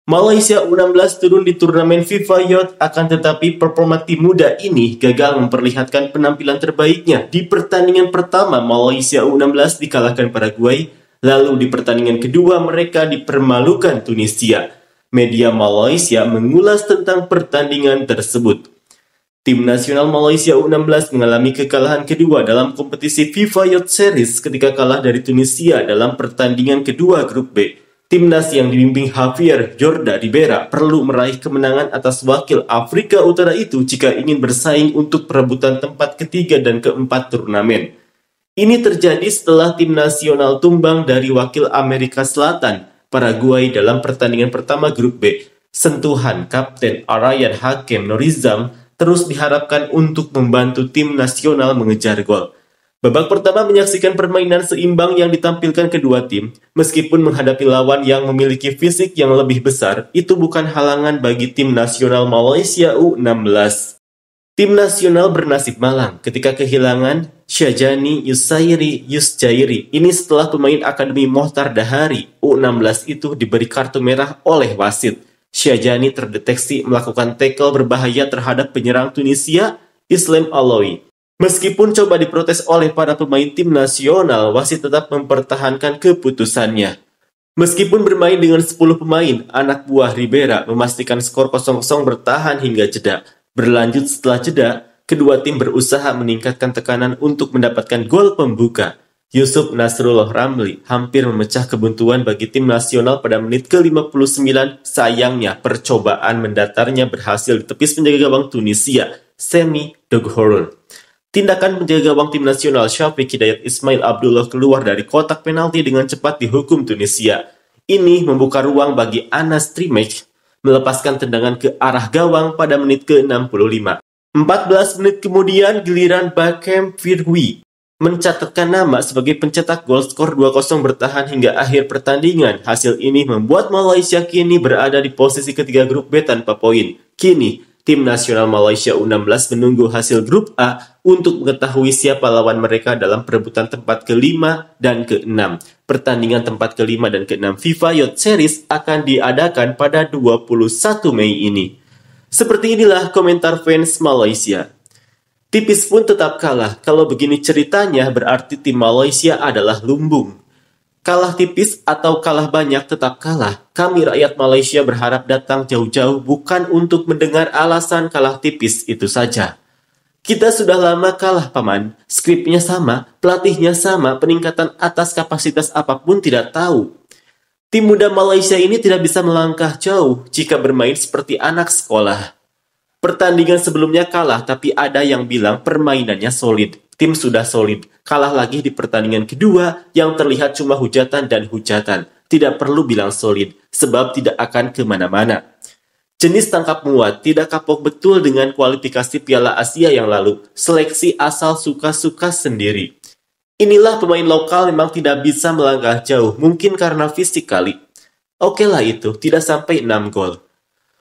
Malaysia U16 turun di turnamen FIFA Youth, akan tetapi performa tim muda ini gagal memperlihatkan penampilan terbaiknya. Di pertandingan pertama, Malaysia U16 dikalahkan Paraguay, lalu di pertandingan kedua mereka dipermalukan Tunisia. Media Malaysia mengulas tentang pertandingan tersebut. Tim nasional Malaysia U16 mengalami kekalahan kedua dalam kompetisi FIFA Youth Series ketika kalah dari Tunisia dalam pertandingan kedua grup B. Timnas yang dibimbing Javier Jorda Ribera perlu meraih kemenangan atas wakil Afrika Utara itu jika ingin bersaing untuk perebutan tempat ketiga dan keempat turnamen. Ini terjadi setelah tim nasional tumbang dari wakil Amerika Selatan, Paraguay dalam pertandingan pertama grup B. Sentuhan Kapten Arayan Hakem Norizam terus diharapkan untuk membantu tim nasional mengejar gol. Babak pertama menyaksikan permainan seimbang yang ditampilkan kedua tim. Meskipun menghadapi lawan yang memiliki fisik yang lebih besar, itu bukan halangan bagi tim nasional Malaysia U16. Tim nasional bernasib malang ketika kehilangan Syahjani Yusjairi. Ini setelah pemain Akademi Mohtar Dahari U16 itu diberi kartu merah oleh wasit. Syahjani terdeteksi melakukan tackle berbahaya terhadap penyerang Tunisia, Islam Alawi. Meskipun coba diprotes oleh para pemain tim nasional, wasit tetap mempertahankan keputusannya. Meskipun bermain dengan 10 pemain, anak buah Ribera memastikan skor 0-0 bertahan hingga jeda. Berlanjut setelah jeda, kedua tim berusaha meningkatkan tekanan untuk mendapatkan gol pembuka. Yusuf Nasrullah Ramli hampir memecah kebuntuan bagi tim nasional pada menit ke-59. Sayangnya, percobaan mendatarnya berhasil ditepis penjaga gawang Tunisia, Semi Doghorun. Tindakan penjaga gawang tim nasional Syafiq Hidayat Ismail Abdullah keluar dari kotak penalti dengan cepat dihukum Tunisia. Ini membuka ruang bagi Anas Trimek melepaskan tendangan ke arah gawang pada menit ke-65. 14 menit kemudian, giliran Bakem Firwi mencatatkan nama sebagai pencetak gol, skor 2-0 bertahan hingga akhir pertandingan. Hasil ini membuat Malaysia kini berada di posisi ketiga grup B tanpa poin. Kini, tim nasional Malaysia U16 menunggu hasil grup A untuk mengetahui siapa lawan mereka dalam perebutan tempat ke-5 dan ke-6. Pertandingan tempat ke-5 dan ke-6 FIFA Youth Series akan diadakan pada 21 Mei ini. Seperti inilah komentar fans Malaysia. Tipis pun tetap kalah. Kalau begini ceritanya, berarti tim Malaysia adalah lumbung. Kalah tipis atau kalah banyak tetap kalah. Kami rakyat Malaysia berharap datang jauh-jauh bukan untuk mendengar alasan kalah tipis itu saja. Kita sudah lama kalah paman, skripnya sama, pelatihnya sama, peningkatan atas kapasitas apapun tidak tahu. Tim muda Malaysia ini tidak bisa melangkah jauh jika bermain seperti anak sekolah. Pertandingan sebelumnya kalah, tapi ada yang bilang permainannya solid. Tim sudah solid, kalah lagi di pertandingan kedua yang terlihat cuma hujatan dan hujatan. Tidak perlu bilang solid, sebab tidak akan kemana-mana. Jenis tangkap muat tidak kapok betul dengan kualifikasi Piala Asia yang lalu. Seleksi asal suka-suka sendiri. Inilah pemain lokal memang tidak bisa melangkah jauh, mungkin karena fisik kali. Oke lah itu, tidak sampai 6 gol.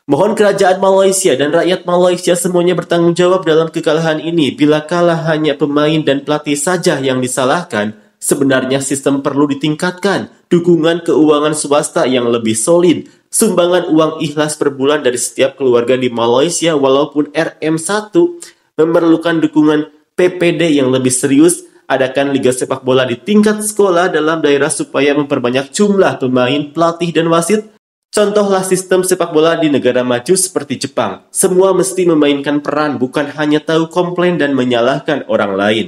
Mohon kerajaan Malaysia dan rakyat Malaysia semuanya bertanggung jawab dalam kekalahan ini. Bila kalah hanya pemain dan pelatih saja yang disalahkan, sebenarnya sistem perlu ditingkatkan. Dukungan keuangan swasta yang lebih solid. Sumbangan uang ikhlas per bulan dari setiap keluarga di Malaysia, walaupun RM1 memerlukan dukungan PPD yang lebih serius. Adakan liga sepak bola di tingkat sekolah dalam daerah supaya memperbanyak jumlah pemain, pelatih, dan wasit. Contohlah sistem sepak bola di negara maju seperti Jepang. Semua mesti memainkan peran, bukan hanya tahu komplain dan menyalahkan orang lain.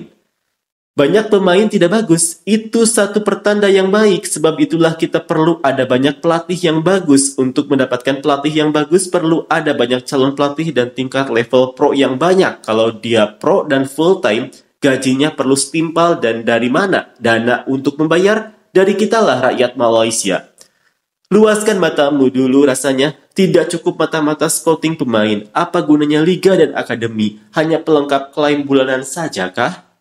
Banyak pemain tidak bagus, itu satu pertanda yang baik. Sebab itulah kita perlu ada banyak pelatih yang bagus. Untuk mendapatkan pelatih yang bagus, perlu ada banyak calon pelatih dan tingkat level pro yang banyak. Kalau dia pro dan full time, gajinya perlu setimpal. Dan dari mana? Dana untuk membayar? Dari kitalah rakyat Malaysia. Luaskan matamu dulu rasanya, tidak cukup mata-mata scouting pemain. Apa gunanya liga dan akademi? Hanya pelengkap klaim bulanan saja kah?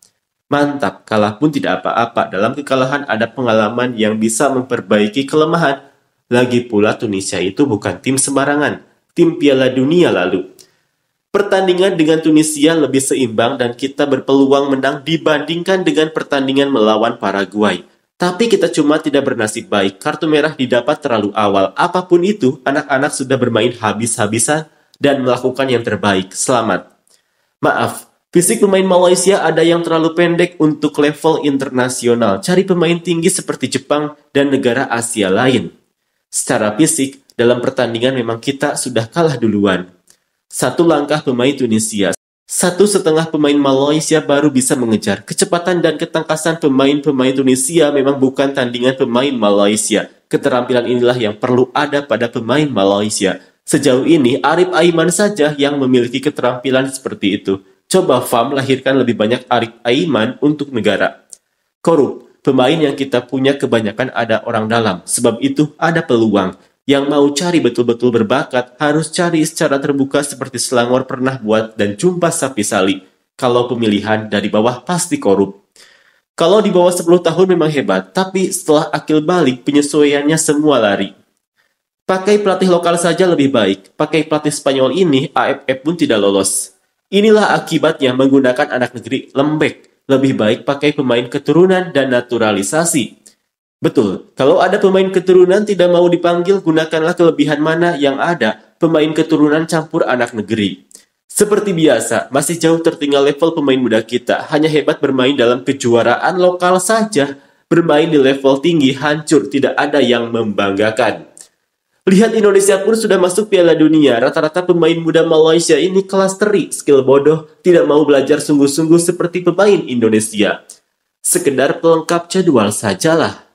Mantap, kalah pun tidak apa-apa. Dalam kekalahan ada pengalaman yang bisa memperbaiki kelemahan. Lagi pula Tunisia itu bukan tim sembarangan, tim Piala Dunia lalu. Pertandingan dengan Tunisia lebih seimbang dan kita berpeluang menang dibandingkan dengan pertandingan melawan Paraguay. Tapi kita cuma tidak bernasib baik, kartu merah didapat terlalu awal. Apapun itu, anak-anak sudah bermain habis-habisan dan melakukan yang terbaik. Selamat. Maaf, fisik pemain Malaysia ada yang terlalu pendek untuk level internasional. Cari pemain tinggi seperti Jepang dan negara Asia lain. Secara fisik, dalam pertandingan memang kita sudah kalah duluan. Satu langkah pemain Tunisia. 1,5 pemain Malaysia baru bisa mengejar. Kecepatan dan ketangkasan pemain-pemain Tunisia memang bukan tandingan pemain Malaysia. Keterampilan inilah yang perlu ada pada pemain Malaysia. Sejauh ini, Arif Aiman saja yang memiliki keterampilan seperti itu. Coba FAM lahirkan lebih banyak Arif Aiman untuk negara. Korup, pemain yang kita punya kebanyakan ada orang dalam. Sebab itu ada peluang. Yang mau cari betul-betul berbakat harus cari secara terbuka seperti Selangor pernah buat dan jumpa Sapi Sali. Kalau pemilihan dari bawah pasti korup. Kalau di bawah 10 tahun memang hebat, tapi setelah akil balik penyesuaiannya semua lari. Pakai pelatih lokal saja lebih baik. Pakai pelatih Spanyol ini AFF pun tidak lolos. Inilah akibatnya menggunakan anak negeri lembek. Lebih baik pakai pemain keturunan dan naturalisasi. Betul, kalau ada pemain keturunan tidak mau dipanggil, gunakanlah kelebihan mana yang ada, pemain keturunan campur anak negeri. Seperti biasa, masih jauh tertinggal level pemain muda kita, hanya hebat bermain dalam kejuaraan lokal saja. Bermain di level tinggi hancur, tidak ada yang membanggakan. Lihat Indonesia pun sudah masuk Piala Dunia, rata-rata pemain muda Malaysia ini kelas teri, skill bodoh, tidak mau belajar sungguh-sungguh seperti pemain Indonesia. Sekedar pelengkap jadwal sajalah.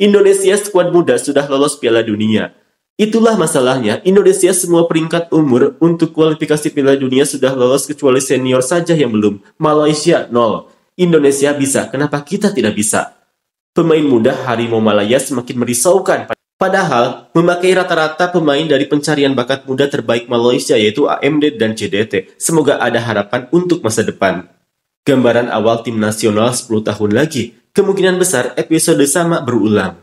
Indonesia skuad muda sudah lolos Piala Dunia. Itulah masalahnya, Indonesia semua peringkat umur untuk kualifikasi Piala Dunia sudah lolos kecuali senior saja yang belum. Malaysia 0. Indonesia bisa, kenapa kita tidak bisa? Pemain muda Harimau Malaya semakin merisaukan. Padahal, memakai rata-rata pemain dari pencarian bakat muda terbaik Malaysia yaitu AMD dan CDT. Semoga ada harapan untuk masa depan. Gambaran awal tim nasional 10 tahun lagi. Kemungkinan besar episode sama berulang.